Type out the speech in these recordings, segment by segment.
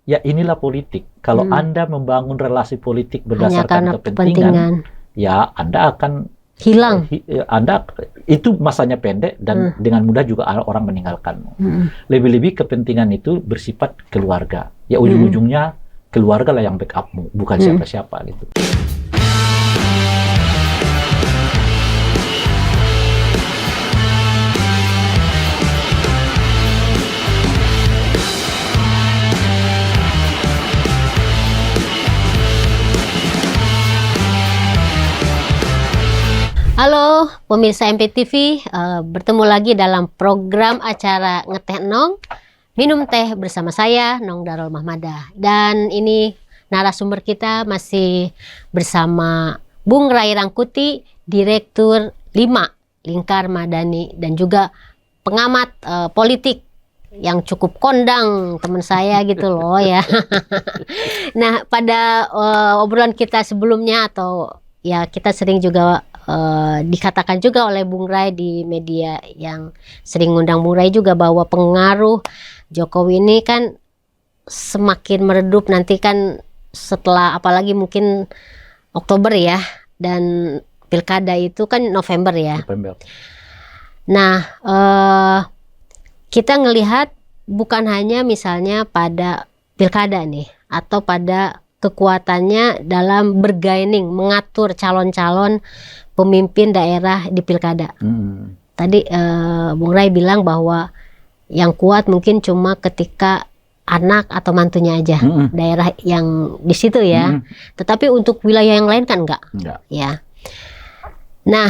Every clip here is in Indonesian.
ya inilah politik. Kalau Anda membangun relasi politik Hanya berdasarkan karena kepentingan, ya Anda akan hilang. Anda itu masanya pendek dan dengan mudah juga orang meninggalkanmu. Lebih-lebih kepentingan itu bersifat keluarga. Ya ujung-ujungnya keluarga lah yang backupmu, bukan siapa-siapa gitu. Halo pemirsa MPTV, bertemu lagi dalam program acara Ngeteh Nong, minum teh bersama saya Nong Darul Mahmadah. Dan ini narasumber kita masih bersama Bung Ray Rangkuti, Direktur 5 Lingkar Madani, dan juga pengamat politik yang cukup kondang teman saya gitu loh ya. Nah, pada obrolan kita sebelumnya, atau ya kita sering juga dikatakan juga oleh Bung Ray di media yang sering ngundang Bung Ray juga, bahwa pengaruh Jokowi ini kan semakin meredup nanti kan setelah, apalagi mungkin Oktober ya, dan pilkada itu kan November ya. November. Nah, kita ngelihat bukan hanya misalnya pada pilkada nih, atau pada kekuatannya dalam bergaining mengatur calon-calon pemimpin daerah di pilkada. Tadi Bung Ray bilang bahwa yang kuat mungkin cuma ketika anak atau mantunya aja daerah yang di situ ya. Tetapi untuk wilayah yang lain kan enggak. Ya. Nah,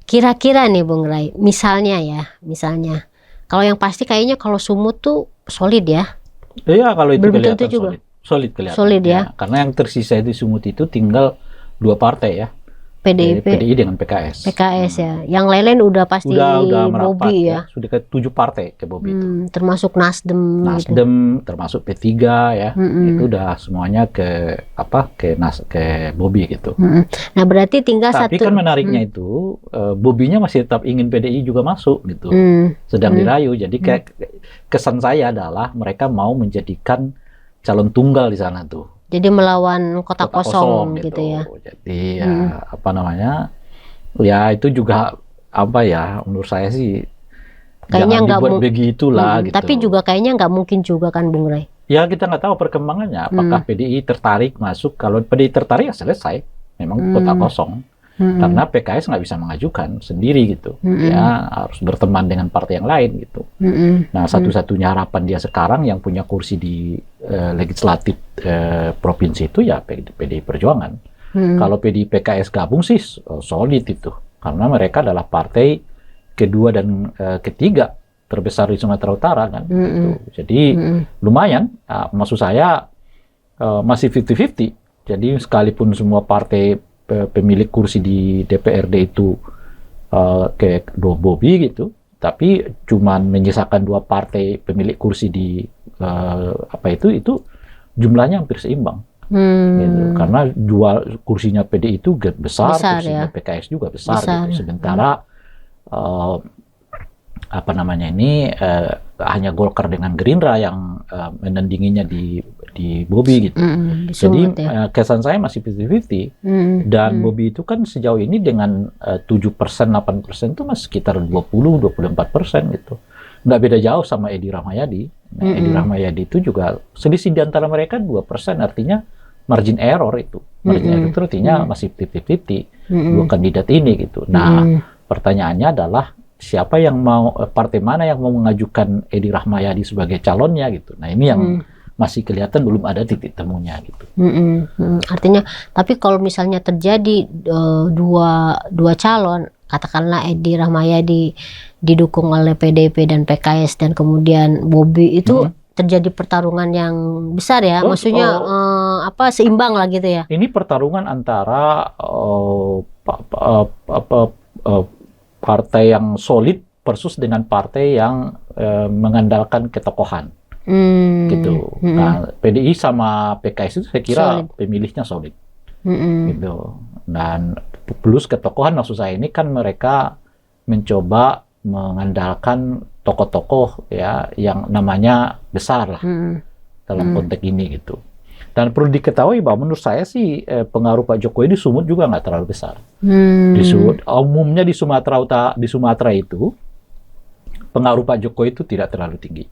kira-kira nih Bung Ray, misalnya kalau yang pasti kayaknya kalau Sumut tuh solid ya. Iya, kalau itu belum kelihatan tentu juga. Solid kelihatan. Solid ya. Karena yang tersisa di Sumut itu tinggal 2 partai ya. PDI dengan PKS. Ya. Yang lain udah pasti udah merapat, Bobi ya. Sudah ke 7 partai ke Bobi itu. Termasuk Nasdem gitu. Termasuk P3 ya. Itu udah semuanya ke Bobi gitu. Nah, berarti tinggal Tapi satu. kan menariknya itu Bobinya masih tetap ingin PDI juga masuk gitu. Sedang dirayu. Jadi kayak kesan saya adalah mereka mau menjadikan calon tunggal di sana tuh. Jadi melawan kota kosong gitu ya. Jadi ya itu juga menurut saya sih kayaknya jangan dibuat begitulah gitu. Tapi juga kayaknya nggak mungkin juga kan Bung Ray. Ya kita nggak tahu perkembangannya. Apakah PDI tertarik masuk? Kalau PDI tertarik ya selesai. Memang kota kosong. Karena PKS nggak bisa mengajukan sendiri gitu. Ya harus berteman dengan partai yang lain gitu. Nah, satu-satunya harapan dia sekarang yang punya kursi di legislatif provinsi itu ya PDI Perjuangan. Kalau PDI PKS gabung sih solid itu. Karena mereka adalah partai kedua dan ketiga terbesar di Sumatera Utara kan. Gitu. Jadi lumayan. Maksud saya masih 50-50. Jadi sekalipun semua partai pemilik kursi di DPRD itu kayak Bobi gitu, tapi cuman menyisakan 2 partai pemilik kursi di itu jumlahnya hampir seimbang. Gitu. Karena jual kursinya PDI itu besar kursinya ya. PKS juga besar. Gitu. Sementara hanya Golkar dengan Gerindra yang menandinginya di Bobi gitu. Jadi kesan saya masih 50-50. Dan Bobi itu kan sejauh ini dengan 7%, 8% itu masih sekitar 20-24% gitu. Nggak beda jauh sama Edi Rahmayadi. Nah, Edi Rahmayadi itu juga selisih di antara mereka 2%, artinya margin error itu. Margin error itu artinya masih 50-50 dua kandidat ini gitu. Nah, pertanyaannya adalah siapa yang partai mana yang mau mengajukan Edi Rahmayadi sebagai calonnya gitu. Nah, ini yang masih kelihatan belum ada titik temunya gitu. Artinya, tapi kalau misalnya terjadi dua calon, katakanlah Edi Rahmayadi didukung oleh PDIP dan PKS, dan kemudian Bobi itu terjadi pertarungan yang besar ya. Maksudnya seimbang lah gitu ya. Ini pertarungan antara partai yang solid versus dengan partai yang mengandalkan ketokohan. Gitu. Nah, PDI sama PKS itu saya kira pemilihnya solid. Gitu. Dan plus ketokohan, maksud saya ini kan mereka mencoba mengandalkan tokoh-tokoh ya yang namanya besar lah. dalam konteks ini gitu. Dan perlu diketahui bahwa menurut saya sih pengaruh Pak Jokowi di Sumut juga nggak terlalu besar. Umumnya di Sumatera itu pengaruh Pak Jokowi itu tidak terlalu tinggi.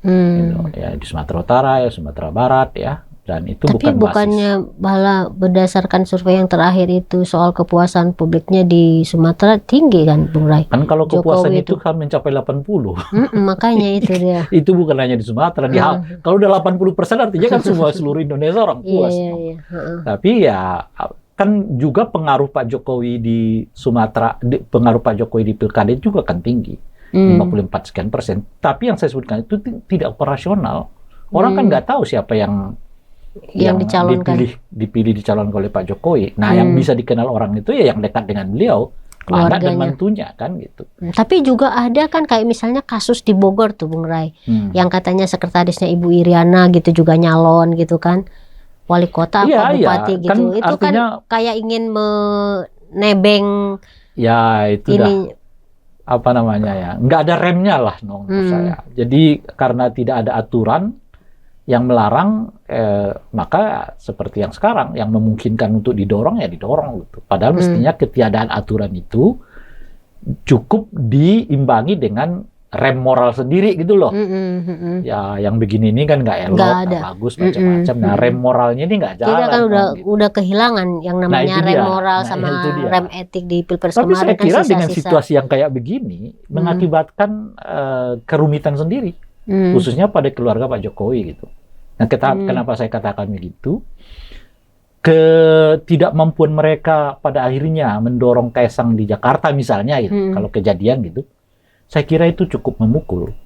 Gitu. Ya di Sumatera Utara ya, Sumatera Barat ya, dan itu Tapi bukan bukannya malah berdasarkan survei yang terakhir itu soal kepuasan publiknya di Sumatera tinggi kan, Bung Rai? Kan kalau kepuasan Jokowi itu kan mencapai 80. Makanya itu dia. Itu bukan hanya di Sumatera. Kalau udah 80% artinya kan semua seluruh Indonesia orang puas. Iya. Tapi ya kan juga pengaruh Pak Jokowi di Sumatera, pengaruh Pak Jokowi di Pilkada juga kan tinggi. 54 sekian persen. Tapi yang saya sebutkan itu tidak operasional. Orang kan nggak tahu siapa yang dipilih dicalonkan oleh Pak Jokowi. Nah, yang bisa dikenal orang itu ya yang dekat dengan beliau, anak dan mantunya kan gitu. Tapi juga ada kan kayak misalnya kasus di Bogor tuh, Bung Rai, yang katanya sekretarisnya Ibu Iriana gitu juga nyalon gitu kan, wali kota atau bupati gitu. Kan itu artinya, kan kayak ingin menebeng. Ya itu apa namanya ya, nggak ada remnya lah menurut saya. Jadi karena tidak ada aturan yang melarang, maka seperti yang sekarang, yang memungkinkan untuk didorong ya didorong gitu. Padahal mestinya ketiadaan aturan itu cukup diimbangi dengan rem moral sendiri gitu loh. Ya yang begini ini kan nggak elok, nggak bagus macam-macam. Nah rem moralnya ini nggak jalan. Kita kan udah kehilangan yang namanya rem moral sama rem etik di Pilpres kemarin. Tapi saya kira dengan situasi yang kayak begini mengakibatkan kerumitan sendiri, khususnya pada keluarga Pak Jokowi gitu. Nah kenapa saya katakan begitu? Ketidakmampuan mereka pada akhirnya mendorong Kaisang di Jakarta misalnya gitu, kalau kejadian gitu. Saya kira itu cukup memukul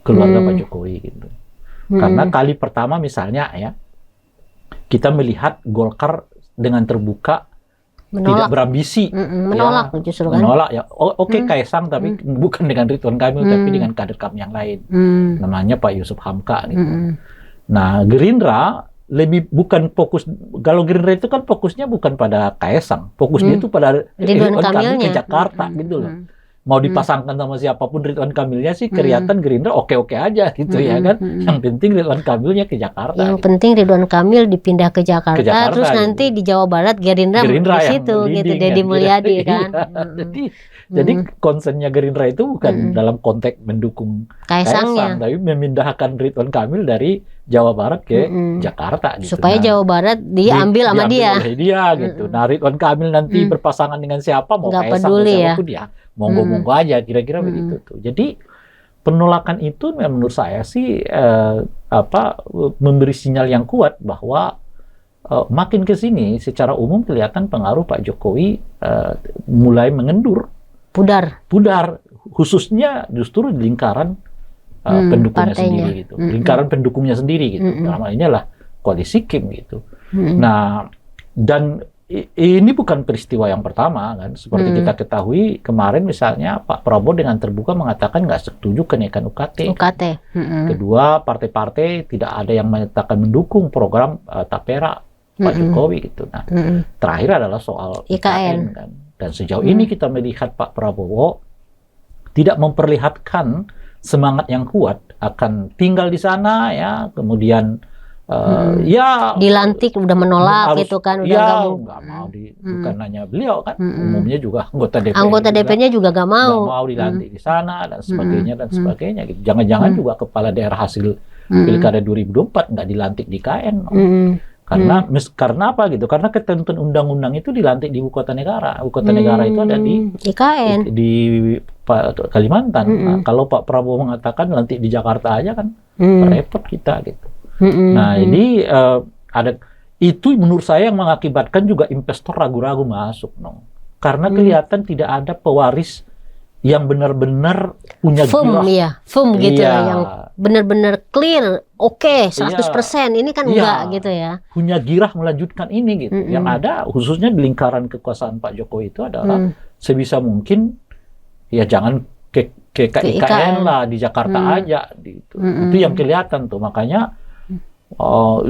keluarga Pak Jokowi gitu. Karena kali pertama misalnya ya, kita melihat Golkar dengan terbuka tidak berambisi. Menolak ya, justru kan. Menolak ya. Oke, Kaisang tapi bukan dengan Ridwan Kamil tapi dengan kader kami yang lain. Namanya Pak Yusuf Hamka gitu. Nah, Gerindra lebih bukan fokus, kalau Gerindra itu kan fokusnya bukan pada Kaisang, fokusnya itu pada Ridwan Kamil ke Jakarta gitu loh. Mau dipasangkan sama siapapun Ridwan Kamilnya sih kelihatan Gerindra oke-oke aja gitu ya kan. Yang penting Ridwan Kamilnya ke Jakarta. Yang penting Ridwan Kamil dipindah ke Jakarta terus nanti di Jawa Barat Gerindra di situ gitu, Deddy Mulyadi kan. Jadi concernnya Gerindra itu bukan dalam konteks mendukung Kaisang, tapi memindahkan Ridwan Kamil dari Jawa Barat ke Jakarta gitu. Supaya Jawa Barat diambil sama dia. Oleh dia gitu. Nah, Ridwan Kamil nanti berpasangan dengan siapa, mau Kaisang atau siapapun dia, monggo-monggo aja, kira-kira begitu tuh. Jadi penolakan itu menurut saya sih memberi sinyal yang kuat bahwa makin ke sini secara umum kelihatan pengaruh Pak Jokowi mulai mengendur. Pudar, khususnya justru di lingkaran pendukungnya sendiri gitu, lingkaran pendukungnya sendiri gitu. Dalam hal ini adalah koalisi Kim gitu. Nah, dan ini bukan peristiwa yang pertama kan, seperti kita ketahui kemarin misalnya Pak Prabowo dengan terbuka mengatakan nggak setuju kenaikan UKT. Kedua, partai-partai tidak ada yang menyatakan mendukung program Tapera Pak Jokowi gitu. Nah, terakhir adalah soal IKN kan. Dan sejauh ini kita melihat Pak Prabowo tidak memperlihatkan semangat yang kuat akan tinggal di sana ya, kemudian ya dilantik udah menolak gitu kan, udah nggak mau bukan hanya beliau kan, umumnya juga anggota DPR-nya juga nggak mau dilantik di sana dan sebagainya gitu. Jangan-jangan juga kepala daerah hasil Pilkada 2024 nggak dilantik di KN. Karena apa gitu? Karena ketentuan undang-undang itu dilantik di ibu kota negara. Ibu kota negara itu ada di IKN di Kalimantan. Nah, kalau Pak Prabowo mengatakan lantik di Jakarta aja kan repot kita gitu. Nah, jadi ada itu menurut saya yang mengakibatkan juga investor ragu-ragu masuk, karena kelihatan tidak ada pewaris yang benar-benar punya girah. Gitu yang benar-benar clear, 100%. Ini kan enggak gitu ya. Punya girah melanjutkan ini gitu. Yang ada khususnya di lingkaran kekuasaan Pak Jokowi itu adalah sebisa mungkin ya jangan ke IKN lah, di Jakarta aja gitu. Itu yang kelihatan tuh. Makanya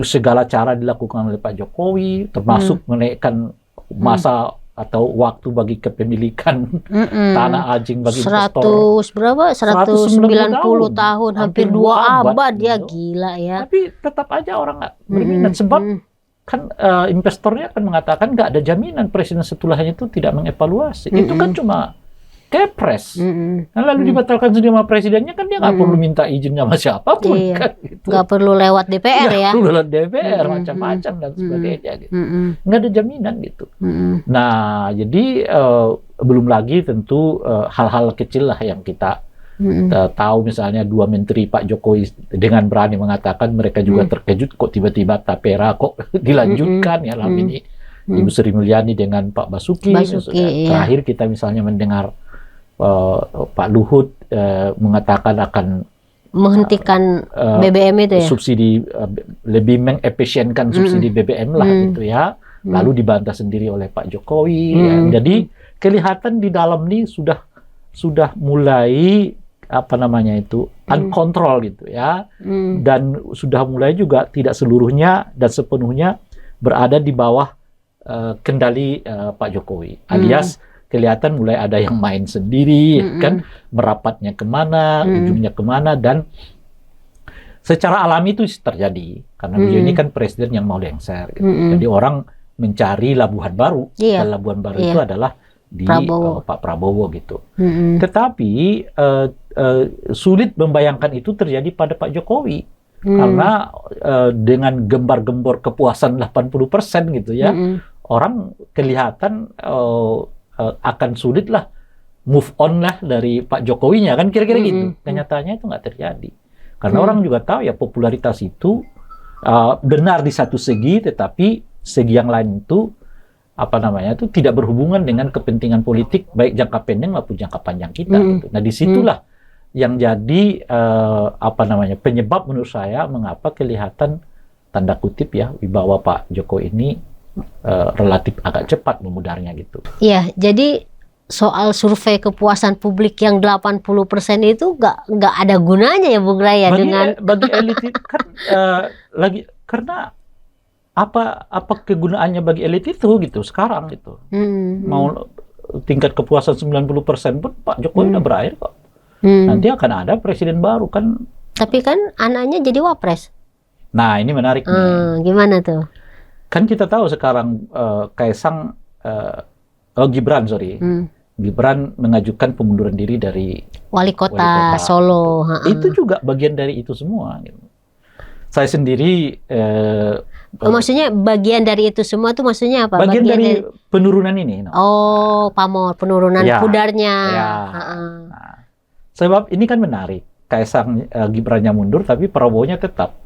segala cara dilakukan oleh Pak Jokowi termasuk menaikkan masa atau waktu bagi kepemilikan tanah Ajing bagi 100 investor. berapa? 190 tahun, hampir 2 abad ya, gitu. gila ya. Tapi tetap aja orang nggak berminat sebab kan investornya akan mengatakan nggak ada jaminan presiden setelahnya itu tidak mengevaluasi. Itu kan cuma kepres. Nah, lalu dibatalkan sendiri sama presidennya, kan dia nggak perlu minta izin sama siapapun. Iya. Kan, gitu. Nggak perlu lewat DPR ya. Perlu lewat DPR macam-macam dan sebagainya. Gitu. Nggak ada jaminan gitu. Nah, jadi belum lagi tentu hal-hal kecil lah yang kita tahu, misalnya 2 menteri Pak Jokowi dengan berani mengatakan mereka juga terkejut kok tiba-tiba Tapera kok dilanjutkan ya, lalu ini Ibu Sri Mulyani dengan Pak Basuki. Iya. Terakhir kita misalnya mendengar Pak Luhut mengatakan akan menghentikan BBM itu ya. Subsidi, lebih mengefisienkan subsidi BBM lah gitu ya. Lalu dibantah sendiri oleh Pak Jokowi. Ya. Jadi kelihatan di dalam ini sudah mulai uncontrol gitu ya, dan sudah mulai juga tidak seluruhnya dan sepenuhnya berada di bawah kendali Pak Jokowi, alias kelihatan mulai ada yang main sendiri, kan merapatnya kemana, ujungnya kemana, dan secara alami itu terjadi karena beliau ini kan presiden yang mau lengser, gitu. Jadi orang mencari labuhan baru, dan labuhan baru itu adalah di Pak Prabowo gitu. Tetapi sulit membayangkan itu terjadi pada Pak Jokowi karena dengan gembar-gembor kepuasan 80% gitu ya, orang kelihatan akan sulit lah move on lah dari Pak Jokowinya, kan kira-kira gitu. Kenyataannya itu nggak terjadi karena orang juga tahu ya popularitas itu benar di satu segi, tetapi segi yang lain itu itu tidak berhubungan dengan kepentingan politik baik jangka pendek maupun jangka panjang kita. Gitu. Nah disitulah yang jadi penyebab menurut saya mengapa kelihatan tanda kutip ya wibawa Pak Jokowi ini relatif agak cepat memudarnya gitu. Iya, jadi soal survei kepuasan publik yang 80% itu nggak ada gunanya ya Bung Raya bagi elit kan karena apa kegunaannya bagi elit itu gitu sekarang gitu. Mau tingkat kepuasan 90% pun Pak Jokowi udah berakhir kok. Nanti akan ada presiden baru kan. Tapi kan anaknya jadi wapres. Nah ini menarik nih. Gimana tuh? Kan kita tahu sekarang Gibran mengajukan pengunduran diri dari wali kota Solo. Itu juga bagian dari itu semua. Gitu. Saya sendiri maksudnya bagian dari itu semua tuh maksudnya apa? Bagian dari penurunan ini. Oh, pamor, penurunan pudarnya. Ya. Nah, sebab ini kan menarik. Kaisang Gibrannya mundur, tapi Prabowo-nya tetap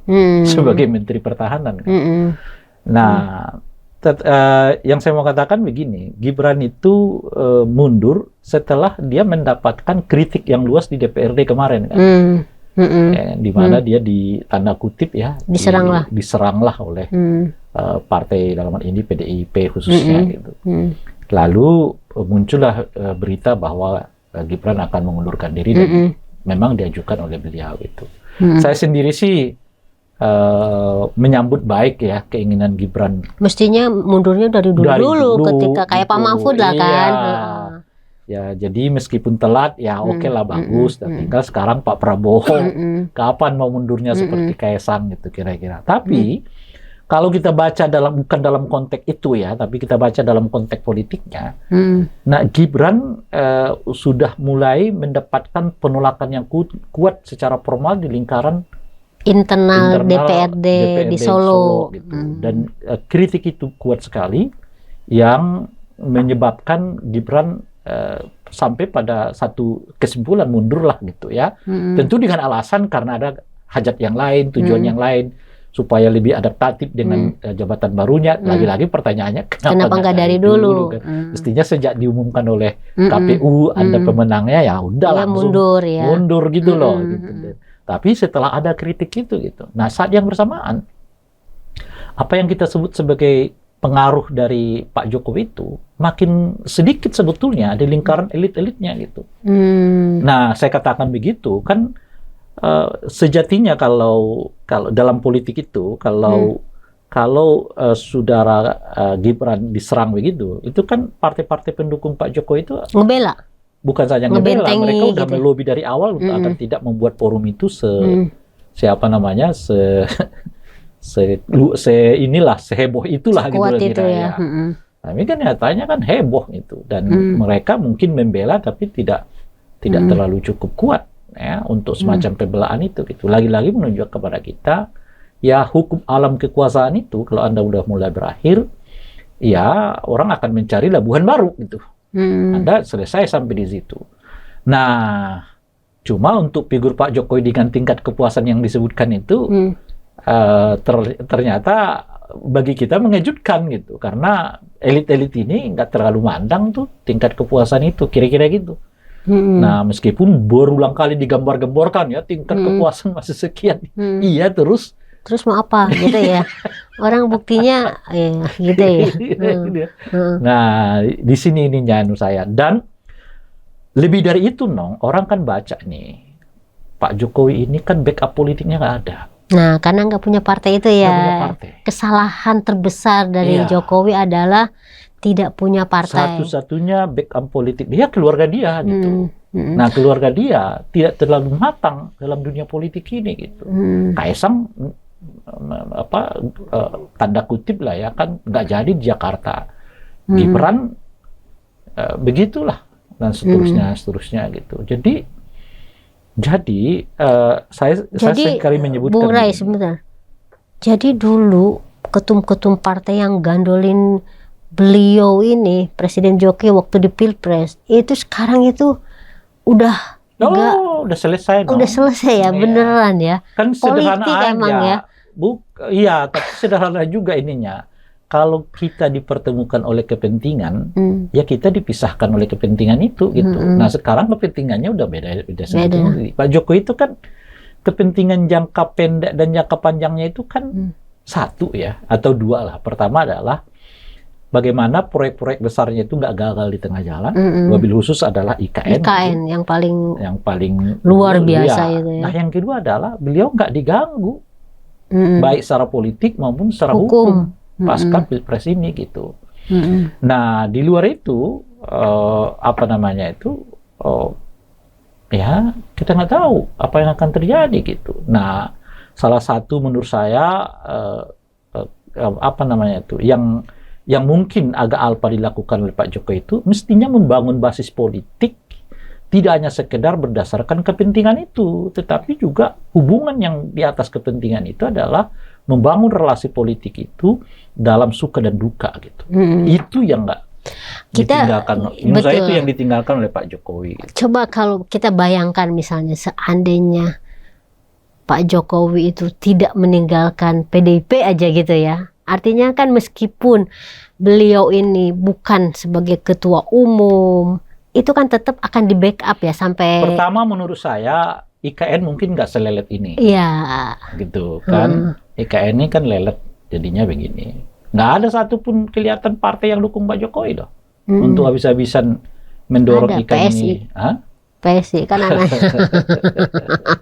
sebagai Menteri Pertahanan. Kan? Nah, yang saya mau katakan begini, Gibran itu mundur setelah dia mendapatkan kritik yang luas di DPRD kemarin. Kan? Di mana dia tanda kutip ya diseranglah oleh partai dalam hal ini PDIP khususnya gitu. Lalu muncullah berita bahwa Gibran akan mengundurkan diri dan memang diajukan oleh beliau itu. Saya sendiri sih menyambut baik ya keinginan Gibran. Mestinya mundurnya dari dulu ketika kayak Pak Mahfud lah kan. Ya, jadi meskipun telat, ya oke lah bagus. Dan tinggal sekarang Pak Prabowo, kapan mau mundurnya seperti Kaisang gitu kira-kira. Tapi kalau kita baca bukan dalam konteks itu ya, tapi kita baca dalam konteks politiknya. Nah, Gibran sudah mulai mendapatkan penolakan yang kuat secara formal di lingkaran internal DPRD di Solo gitu. Dan kritik itu kuat sekali yang menyebabkan Gibran sampai pada satu kesimpulan mundur lah gitu ya. Tentu dengan alasan karena ada hajat yang lain, tujuan yang lain supaya lebih adaptatif dengan jabatan barunya. Lagi-lagi pertanyaannya kenapa nggak dari dulu kan? Mestinya sejak diumumkan oleh KPU Anda pemenangnya ya udah langsung mundur gitu loh gitu. Tapi setelah ada kritik itu gitu. Nah, saat yang bersamaan apa yang kita sebut sebagai pengaruh dari Pak Jokowi itu makin sedikit sebetulnya di lingkaran elit-elitnya gitu. Nah, saya katakan begitu kan sejatinya kalau dalam politik itu kalau kalau saudara Gibran diserang begitu, itu kan partai-partai pendukung Pak Jokowi itu Ngebela. bukan saja ngebela, Ngebentengi mereka udah gitu. melobi dari awal untuk agar tidak membuat forum itu seheboh itulah gitu Kuat lah itu kira ya. Tapi kan nyatanya kan heboh itu, dan mereka mungkin membela tapi tidak terlalu cukup kuat ya untuk semacam pembelaan itu gitu. Lagi-lagi menunjukkan kepada kita ya hukum alam kekuasaan itu kalau Anda udah mulai berakhir, ya orang akan mencari labuhan baru gitu. Anda selesai sampai di situ. Nah, cuma untuk figur Pak Jokowi dengan tingkat kepuasan yang disebutkan itu ternyata bagi kita mengejutkan gitu, karena elit-elit ini nggak terlalu mandang tuh tingkat kepuasan itu, kira-kira gitu. Nah, meskipun berulang kali digambar-gemborkan ya tingkat kepuasan masih sekian, iya terus mau apa gitu ya, orang buktinya gitu ya. Nah, di sini ininya saya, dan lebih dari itu orang kan baca nih Pak Jokowi ini kan backup politiknya nggak ada. Nah, karena nggak punya partai itu ya. Nggak punya partai. Kesalahan terbesar dari Jokowi adalah tidak punya partai. Satu-satunya backup politik dia keluarga dia gitu. Nah, keluarga dia tidak terlalu matang dalam dunia politik ini gitu. Kaisang tanda kutip lah ya kan nggak jadi di Jakarta. Gibran begitulah dan seterusnya gitu. Jadi saya sekali menyebutkan Bung Rai sebentar. Jadi dulu ketum-ketum partai yang gandolin beliau ini, Presiden Jokowi waktu di Pilpres, itu sekarang itu udah udah selesai dong. Udah selesai ya, beneran ya. Kan sederhana politik aja. Emang ya. Iya, tapi sederhana juga ininya. Kalau kita dipertemukan oleh kepentingan, ya kita dipisahkan oleh kepentingan itu gitu. Nah, sekarang kepentingannya udah beda sendiri. Pak Jokowi itu kan kepentingan jangka pendek dan jangka panjangnya itu kan satu ya, atau dua lah. Pertama adalah bagaimana proyek-proyek besarnya itu nggak gagal di tengah jalan. Wabil khusus adalah IKN gitu, yang paling luar biasa itu ya. Nah, yang kedua adalah beliau nggak diganggu baik secara politik maupun secara hukum pasca Pilpres ini gitu. Nah, di luar itu ya kita nggak tahu apa yang akan terjadi gitu. Nah, salah satu menurut saya yang mungkin agak alpa dilakukan oleh Pak Jokowi itu mestinya membangun basis politik tidak hanya sekedar berdasarkan kepentingan itu, tetapi juga hubungan yang di atas kepentingan itu adalah membangun relasi politik itu dalam suka dan duka gitu. Itu yang nggak ditinggalkan. Menurut saya itu yang ditinggalkan oleh Pak Jokowi. Gitu. Coba kalau kita bayangkan misalnya seandainya Pak Jokowi itu tidak meninggalkan PDIP aja gitu ya. Artinya kan meskipun beliau ini bukan sebagai ketua umum, itu kan tetap akan di backup ya sampai. Pertama menurut saya IKN mungkin nggak selelet ini. Iya. Gitu kan. IKN ini kan lelet jadinya begini. Nggak ada satupun kelihatan partai yang dukung Pak Jokowi loh. Untuk habis-habisan mendorong ada, IKN PSI. ini. Hah? PSI kan anaknya.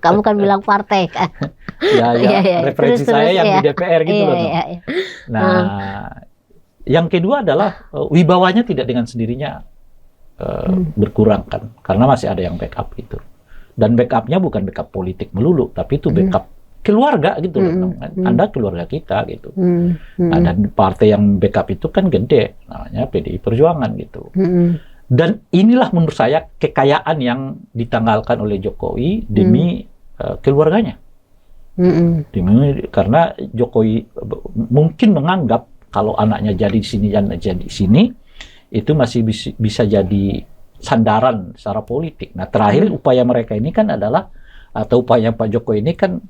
Kamu kan bilang partai kan. Ya, referensi saya yang di DPR gitu loh. Nah, yang kedua adalah wibawanya tidak dengan sendirinya berkurang kan. Karena masih ada yang backup gitu. Dan backupnya bukan backup politik melulu, tapi itu backup keluarga gitu loh. Anda keluarga kita gitu. Nah, dan partai yang backup itu kan gede, namanya PDI Perjuangan gitu. Dan inilah menurut saya kekayaan yang ditanggalkan oleh Jokowi demi keluarganya. Karena Jokowi mungkin menganggap kalau anaknya jadi di sini dan jadi di sini, itu masih bisa jadi sandaran secara politik. Nah, terakhir upaya mereka ini kan adalah, atau upaya Pak Jokowi ini kan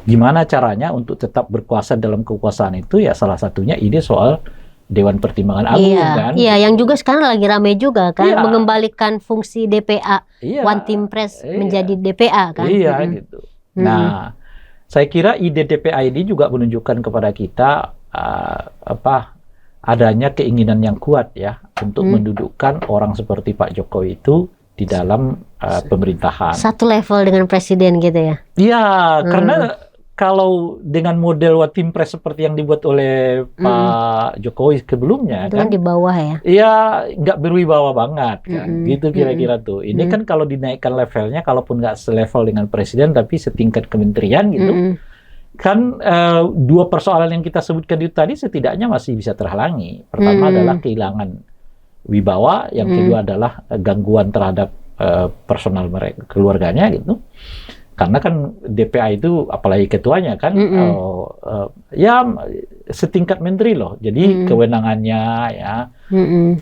gimana caranya untuk tetap berkuasa dalam kekuasaan itu, ya salah satunya ide soal Dewan Pertimbangan Agung kan. Iya, yang juga sekarang lagi ramai juga kan, mengembalikan fungsi DPA, One Team Press menjadi DPA kan. Iya gitu. Nah, saya kira ide DPA ini juga menunjukkan kepada kita adanya keinginan yang kuat ya untuk mendudukkan orang seperti Pak Jokowi itu di dalam pemerintahan. Satu level dengan presiden gitu ya. Iya, karena kalau dengan model One Press seperti yang dibuat oleh Pak Jokowi sebelumnya itu kan di bawah ya. Iya, nggak berwibawa banget kan, gitu kira-kira tuh. Ini kan kalau dinaikkan levelnya, kalaupun nggak selevel dengan presiden, tapi setingkat kementerian gitu, kan dua persoalan yang kita sebutkan itu tadi setidaknya masih bisa terhalangi. Pertama adalah kehilangan wibawa, yang kedua adalah gangguan terhadap personal mereka, keluarganya gitu. Karena kan DPA itu apalagi ketuanya kan ya setingkat menteri loh. Jadi kewenangannya ya,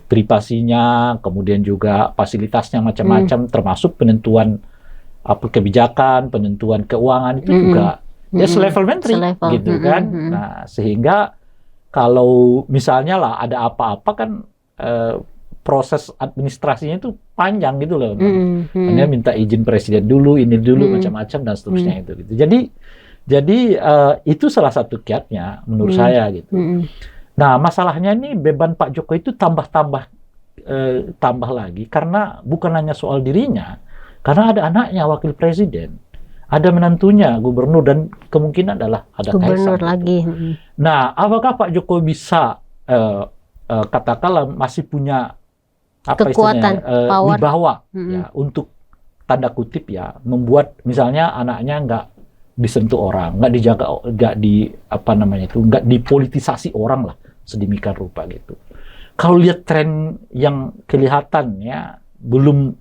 privasinya, kemudian juga fasilitasnya macam-macam, termasuk penentuan apa kebijakan, penentuan keuangan itu juga ya selevel menteri gitu kan. Nah, sehingga kalau misalnya lah ada apa-apa kan proses administrasinya itu panjang gitu loh. Dia minta izin presiden dulu, ini dulu, macam-macam dan seterusnya itu gitu. Jadi itu salah satu kiatnya menurut saya gitu. Nah, masalahnya ini beban Pak Jokowi itu tambah lagi karena bukan hanya soal dirinya, karena ada anaknya wakil presiden, ada menantunya gubernur, dan kemungkinan adalah ada gubernur Kaisang lagi. Gitu. Nah, apakah Pak Jokowi bisa katakanlah masih punya kekuatan, power, wibawa ya, untuk tanda kutip ya membuat misalnya anaknya nggak disentuh orang, nggak dijaga, nggak di apa namanya itu, nggak dipolitisasi orang lah sedemikian rupa gitu. Kalau lihat tren yang kelihatan ya, belum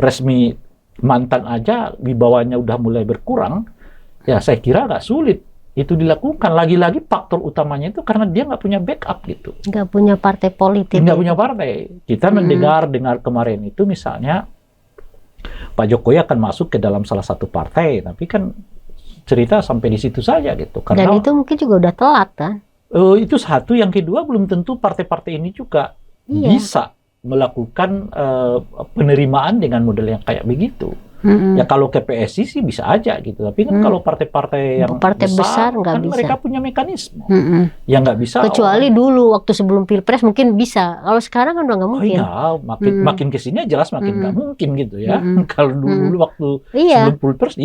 resmi mantan aja wibawanya udah mulai berkurang, ya saya kira nggak sulit itu dilakukan. Lagi-lagi faktor utamanya itu karena dia nggak punya backup gitu. Nggak punya partai politik. Nggak punya partai. Kita dengar kemarin itu misalnya Pak Jokowi akan masuk ke dalam salah satu partai, tapi kan cerita sampai di situ saja gitu. Karena, dan itu mungkin juga udah telat kan? Itu satu. Yang kedua, belum tentu partai-partai ini juga bisa melakukan penerimaan dengan model yang kayak begitu. Ya kalau ke PSI sih bisa aja gitu, tapi kan kalau partai-partai yang besar kan bisa. Mereka punya mekanisme yang nggak bisa. Kecuali dulu waktu sebelum pilpres mungkin bisa, kalau sekarang kan udah nggak mungkin. Oh iya, makin kesini jelas makin nggak mungkin gitu ya. Kalau dulu waktu sebelum pilpres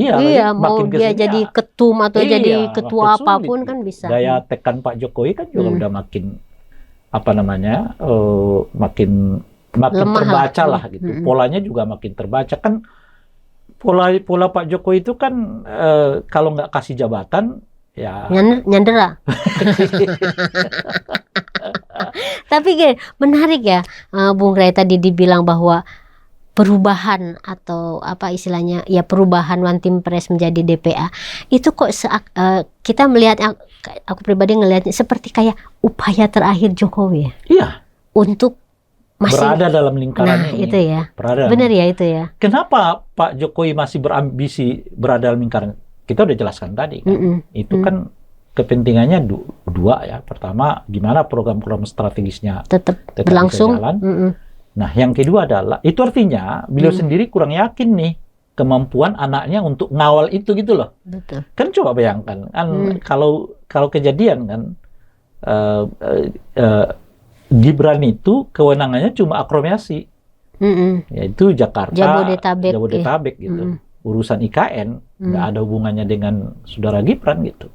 mau dia jadi ketum atau jadi ketua apapun kan bisa. Daya tekan Pak Jokowi kan juga udah makin apa namanya makin terbaca lah gitu. Polanya juga makin terbaca kan. Pola Pak Jokowi itu kan kalau nggak kasih jabatan ya nyandera. Tapi menarik ya, Bung Ray tadi dibilang bahwa perubahan atau apa istilahnya ya, perubahan One Team Press menjadi DPA itu kok kita melihat, aku pribadi ngelihatnya seperti kayak upaya terakhir Jokowi ya. Iya. Untuk masih berada dalam lingkaran ini. Itu ya. Berada. Benar ya itu ya. Kenapa Pak Jokowi masih berambisi berada dalam lingkaran? Kita udah jelaskan tadi kan. Itu kan kepentingannya dua ya. Pertama, gimana program-program strategisnya tetap berlangsung. Jalan. Nah, yang kedua adalah itu artinya beliau sendiri kurang yakin nih kemampuan anaknya untuk ngawal itu gitu loh. Betul. Kan coba bayangkan kan kalau kejadian kan Gibran itu kewenangannya cuma akromasi, yaitu Jakarta, Jabodetabek gitu. Urusan IKN nggak ada hubungannya dengan saudara Gibran gitu.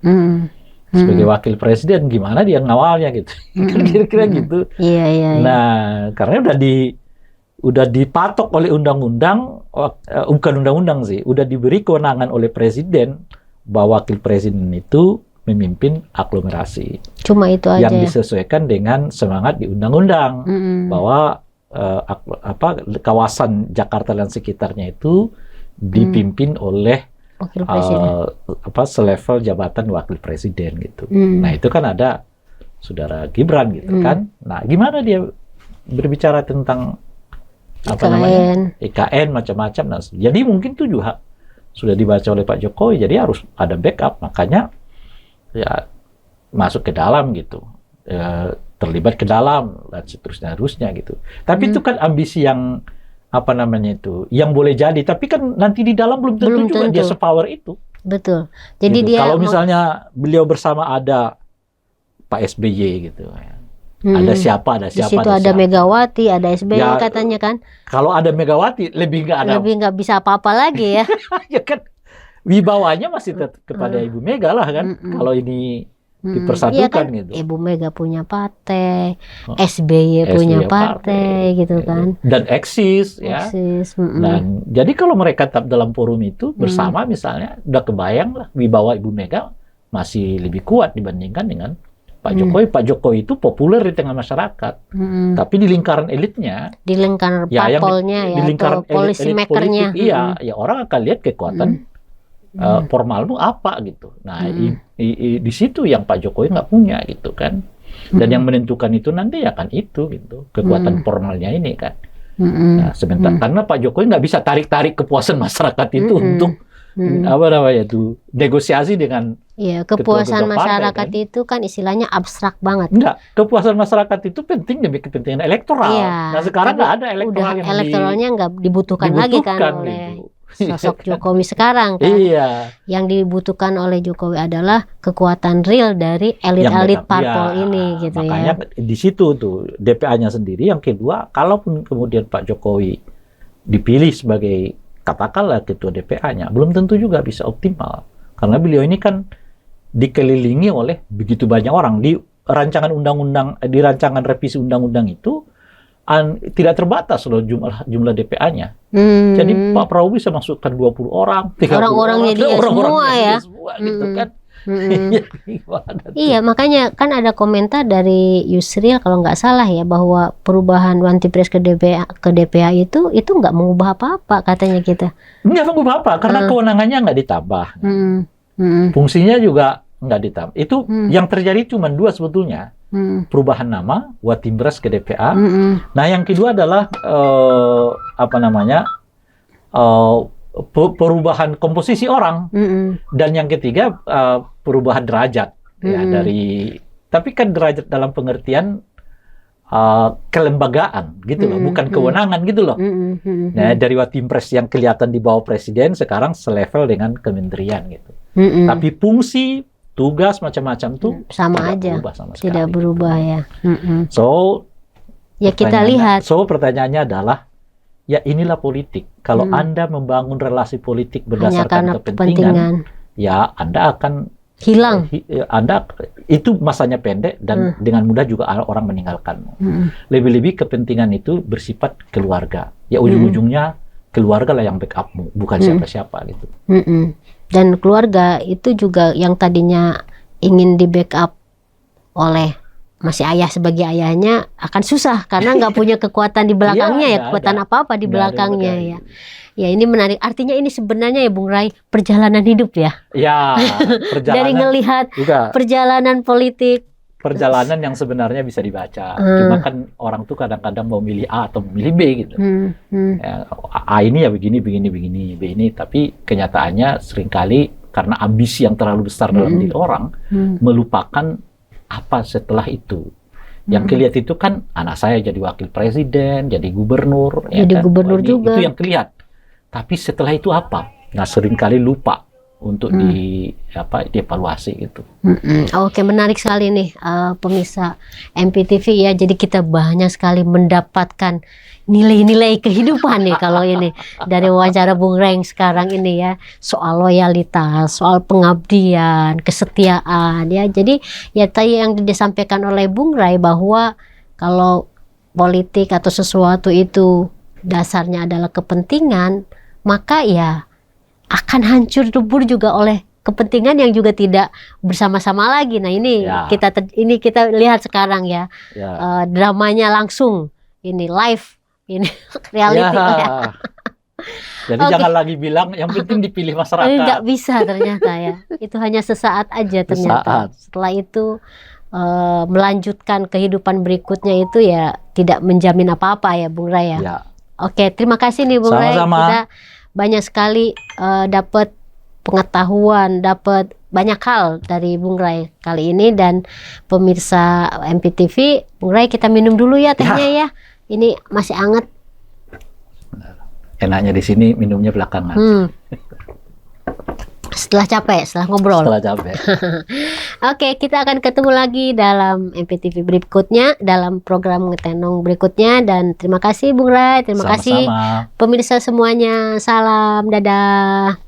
Sebagai wakil presiden gimana dia ngawalnya gitu, kira-kira gitu. Iya. Nah, karena udah dipatok oleh undang-undang, bukan undang-undang sih, udah diberi kewenangan oleh presiden bahwa wakil presiden itu memimpin aglomerasi. Cuma itu aja. Yang disesuaikan dengan semangat di undang-undang bahwa kawasan Jakarta dan sekitarnya itu dipimpin oleh wakil presiden. Selevel jabatan wakil presiden gitu. Nah itu kan ada saudara Gibran gitu kan. Nah gimana dia berbicara tentang IKN macam-macam. Nah, jadi mungkin itu juga sudah dibaca oleh Pak Jokowi. Jadi harus ada backup. Makanya ya masuk ke dalam gitu, terlibat ke dalam dan seterusnya gitu. Tapi itu kan ambisi yang apa namanya itu, yang boleh jadi. Tapi kan nanti di dalam belum tentu dia sepower itu. Betul. Jadi gitu. Dia kalau misalnya beliau bersama ada Pak SBY gitu, ada siapa. Di situ ada Megawati, ada SBY ya, katanya kan. Kalau ada Megawati lebih nggak bisa apa-apa lagi ya. Ya kan. wibawanya masih kepada Ibu Mega lah kan. Kalau ini dipersatukan Iya kan, gitu. Ibu Mega punya partai, SBY punya partai gitu kan. Dan eksis ya. Dan jadi kalau mereka tetap dalam forum itu bersama misalnya, udah kebayang lah wibawa Ibu Mega masih lebih kuat dibandingkan dengan Pak Jokowi. Pak Jokowi itu populer di tengah masyarakat, tapi di lingkaran elitnya, di lingkaran parpolnya di lingkaran policy makernya, ya orang akan lihat kekuatan formalmu apa gitu. Nah, di situ yang Pak Jokowi nggak punya gitu kan. Dan yang menentukan itu nanti ya kan itu gitu, kekuatan formalnya ini kan. Nah, sebentar karena Pak Jokowi nggak bisa tarik-tarik kepuasan masyarakat itu untuk apa namanya itu negosiasi dengan kepuasan masyarakat kan? Itu kan istilahnya abstrak banget. Enggak, kepuasan masyarakat itu penting demi kepentingan elektoral. Nah sekarang nggak ada elektoral yang elektoralnya nggak dibutuhkan lagi kan oleh sosok Jokowi sekarang kan. Yang dibutuhkan oleh Jokowi adalah kekuatan real dari elit-elit parpol ini gitu. Makanya di situ tuh DPA-nya sendiri. Yang kedua, kalaupun kemudian Pak Jokowi dipilih sebagai katakanlah ketua DPA-nya, belum tentu juga bisa optimal. Karena beliau ini kan dikelilingi oleh begitu banyak orang. Di rancangan undang-undang, di rancangan revisi undang-undang itu tidak terbatas loh jumlah DPA-nya. Jadi Pak Prabowo bisa masukkan 20 orang, 30 orang-orangnya dia semua ya. Gitu kan. Iya, makanya kan ada komentar dari Yusril kalau nggak salah ya, bahwa perubahan Wantipres ke DPA itu nggak mengubah apa-apa katanya kita. Nggak mengubah apa, karena kewenangannya nggak ditambah. Fungsinya juga nggak ditambah. Itu yang terjadi cuma dua sebetulnya. Perubahan nama Watimpres ke DPA. Nah, yang kedua adalah perubahan komposisi orang. Dan yang ketiga perubahan derajat ya dari. Tapi kan derajat dalam pengertian kelembagaan gitu loh, bukan kewenangan gitu loh. Nah, dari Watimpres yang kelihatan di bawah presiden sekarang selevel dengan kementerian gitu. Tapi fungsi tugas macam-macam tuh sama aja, tidak berubah ya. So ya kita lihat. So pertanyaannya adalah ya inilah politik. Kalau Anda membangun relasi politik berdasarkan kepentingan, ya Anda akan hilang. Anda itu masanya pendek dan dengan mudah juga orang meninggalkanmu. Lebih-lebih kepentingan itu bersifat keluarga. Ya ujung-ujungnya keluarga lah yang backupmu, bukan siapa-siapa gitu. Dan keluarga itu juga yang tadinya ingin di backup oleh masih ayah sebagai ayahnya akan susah karena nggak punya kekuatan di belakangnya kekuatan apa-apa di belakangnya ya. Ya ini menarik. Artinya ini sebenarnya ya Bung Rai perjalanan hidup ya. Ya, perjalanan. Dari ngelihat perjalanan politik. Perjalanan yang sebenarnya bisa dibaca. Cuma kan orang tuh kadang-kadang mau milih A atau memilih B gitu. Ya, A ini ya begini. Tapi kenyataannya seringkali karena ambisi yang terlalu besar dalam diri orang, melupakan apa setelah itu. Yang kelihatan itu kan anak saya jadi wakil presiden, jadi gubernur. Jadi ya kan? Gubernur juga. Itu yang kelihatan. Tapi setelah itu apa? Nah seringkali lupa untuk dievaluasi gitu. Oke, menarik sekali nih pemirsa MPTV ya. Jadi kita banyak sekali mendapatkan nilai-nilai kehidupan nih kalau ini dari wawancara Bung Reng sekarang ini ya, soal loyalitas, soal pengabdian, kesetiaan ya. Jadi ya tadi yang disampaikan oleh Bung Rai bahwa kalau politik atau sesuatu itu dasarnya adalah kepentingan, maka ya akan hancur lebur juga oleh kepentingan yang juga tidak bersama-sama lagi. Nah ini kita lihat sekarang ya, dramanya langsung ini live ini reality ya. Jadi jangan lagi bilang yang penting dipilih masyarakat. Nggak bisa ternyata ya. Itu hanya sesaat aja ternyata. Setelah itu melanjutkan kehidupan berikutnya itu ya tidak menjamin apa-apa ya Bung Rai ya. Oke, terima kasih nih Bung Rai. Kita banyak sekali dapat pengetahuan, dapat banyak hal dari Bung Rai kali ini. Dan pemirsa MPTV, Bung Rai kita minum dulu ya tehnya ya. Ini masih hangat. Enaknya di sini minumnya belakangan. Setelah capek, setelah ngobrol. Setelah capek. Oke, kita akan ketemu lagi dalam MPTV berikutnya, dalam program Ngetenong berikutnya. Dan terima kasih Bung Rai, terima kasih pemirsa semuanya. Salam, dadah.